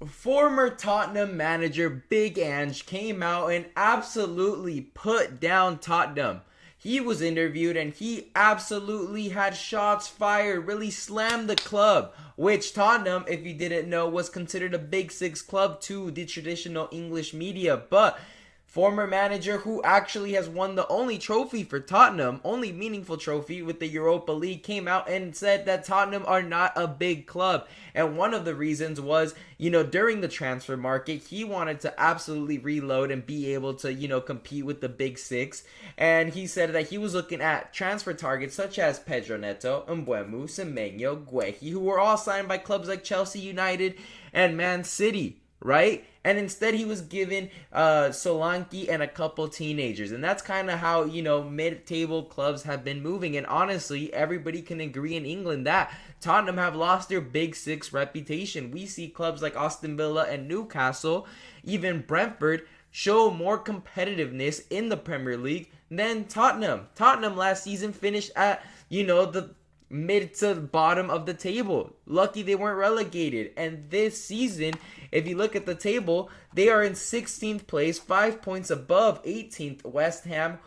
Former Tottenham manager Big Ange came out and absolutely put down Tottenham. He was interviewed and he absolutely had shots fired, really slammed the club, which Tottenham, if you didn't know, was considered a Big Six club to the traditional English media. But former manager who actually has won the only trophy for Tottenham, only meaningful trophy with the Europa League, came out and said that Tottenham are not a big club. And one of the reasons was, during the transfer market, he wanted to absolutely reload and be able to, compete with the big six. And he said that he was looking at transfer targets such as Pedro Neto, Mbeumo, Semenyo, Guehi, who were all signed by clubs like Chelsea United and Man City, right? And instead he was given Solanke and a couple teenagers. And that's kind of how, mid-table clubs have been moving. And honestly, everybody can agree in England that Tottenham have lost their Big Six reputation. We see clubs like Aston Villa and Newcastle, even Brentford, show more competitiveness in the Premier League than Tottenham. Tottenham last season finished at, the mid to bottom of the table. Lucky they weren't relegated. And this season, if you look at the table, they are in 16th place, 5 points above 18th West Ham,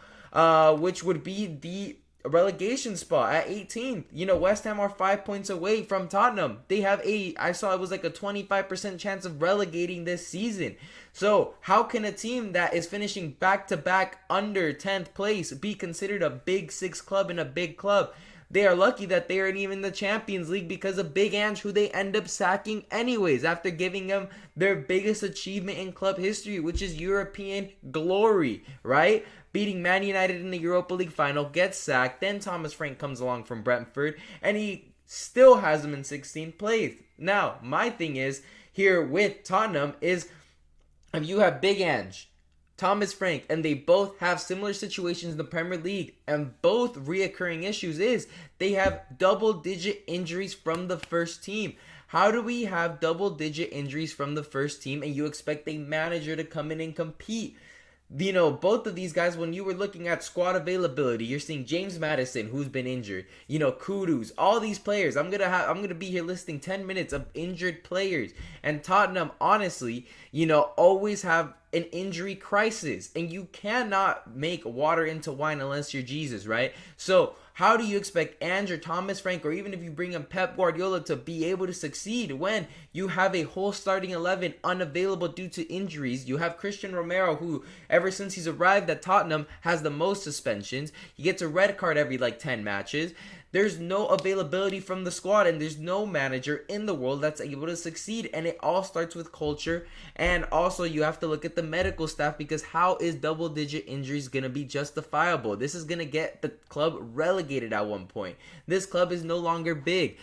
which would be the relegation spot at 18th. West Ham are 5 points away from Tottenham. They have I saw it was like a 25% chance of relegating this season. So how can a team that is finishing back-to-back under 10th place be considered a Big Six club and a big club? They are lucky that they aren't even in the Champions League because of Big Ange, who they end up sacking anyways after giving them their biggest achievement in club history, which is European glory, right? Beating Man United in the Europa League final, gets sacked. Then Thomas Frank comes along from Brentford, and he still has them in 16th place. Now, my thing is, here with Tottenham is, if you have Big Ange, Thomas Frank, and they both have similar situations in the Premier League, and both reoccurring issues is they have double-digit injuries from the first team. How do we have double-digit injuries from the first team and you expect a manager to come in and compete? Both of these guys, when you were looking at squad availability, you're seeing James Maddison, who's been injured, Kudus, all these players. I'm gonna be here listing 10 minutes of injured players. And Tottenham, honestly, always have an injury crisis, and you cannot make water into wine unless you're Jesus, right? So how do you expect Ange or Thomas Frank, or even if you bring in Pep Guardiola, to be able to succeed when you have a whole starting 11 unavailable due to injuries? You have Christian Romero, who ever since he's arrived at Tottenham has the most suspensions. He gets a red card every 10 matches. There's no availability from the squad, and there's no manager in the world that's able to succeed. And it all starts with culture. And also, you have to look at the medical staff, because how is double-digit injuries going to be justifiable? This is going to get the club relegated at one point. This club is no longer big.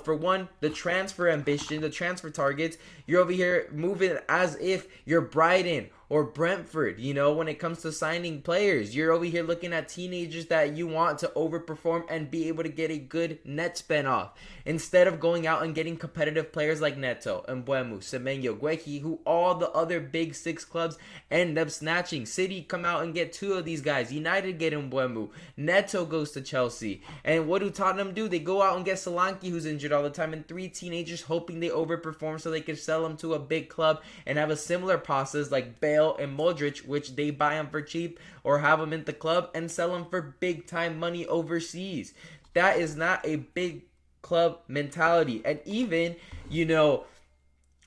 For one, the transfer ambition, the transfer targets, you're over here moving as if you're Brighton or Brentford, when it comes to signing players. You're over here looking at teenagers that you want to overperform and be able to get a good net spend off, instead of going out and getting competitive players like Neto, Mbeumo, Semenyo, Guehi, who all the other Big Six clubs end up snatching. City come out and get two of these guys. United get Mbeumo. Neto goes to Chelsea. And what do Tottenham do? They go out and get Solanke, who's injured all the time, and three teenagers, hoping they overperform so they can sell them to a big club and have a similar process like Bale and Modric, which they buy them for cheap or have them in the club and sell them for big time money overseas. That is not a big club mentality. And even,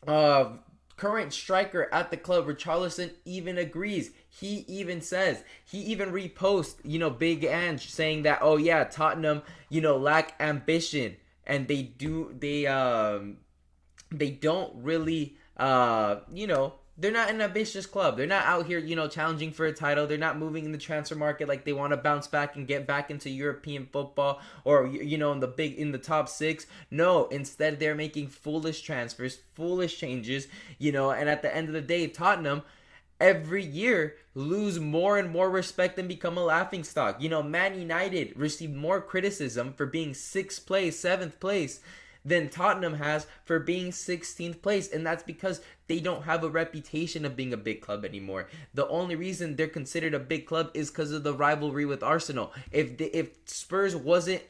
current striker at the club, Richarlison, even agrees. He even reposts, Big Ange saying that, oh yeah, Tottenham, lack ambition, and they don't really, they're not an ambitious club. They're not out here, challenging for a title. They're not moving in the transfer market like they want to bounce back and get back into European football, or, in the top six. No, instead they're making foolish transfers, foolish changes, and at the end of the day, Tottenham every year lose more and more respect and become a laughingstock. Man United received more criticism for being 6th place, 7th place than Tottenham has for being 16th place, and that's because they don't have a reputation of being a big club anymore. The only reason they're considered a big club is because of the rivalry with Arsenal. If Spurs wasn't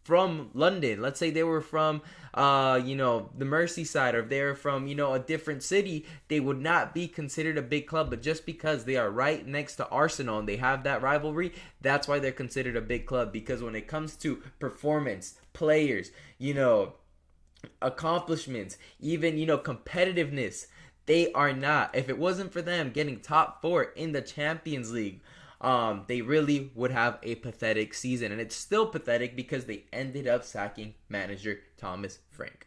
from London, let's say they were from the Merseyside, or if they were from a different city, they would not be considered a big club. But just because they are right next to Arsenal and they have that rivalry, that's why they're considered a big club. Because when it comes to performance, players, accomplishments, even competitiveness, they are not. If it wasn't for them getting top 4 in the Champions League, they really would have a pathetic season. And it's still pathetic because they ended up sacking manager Thomas Frank.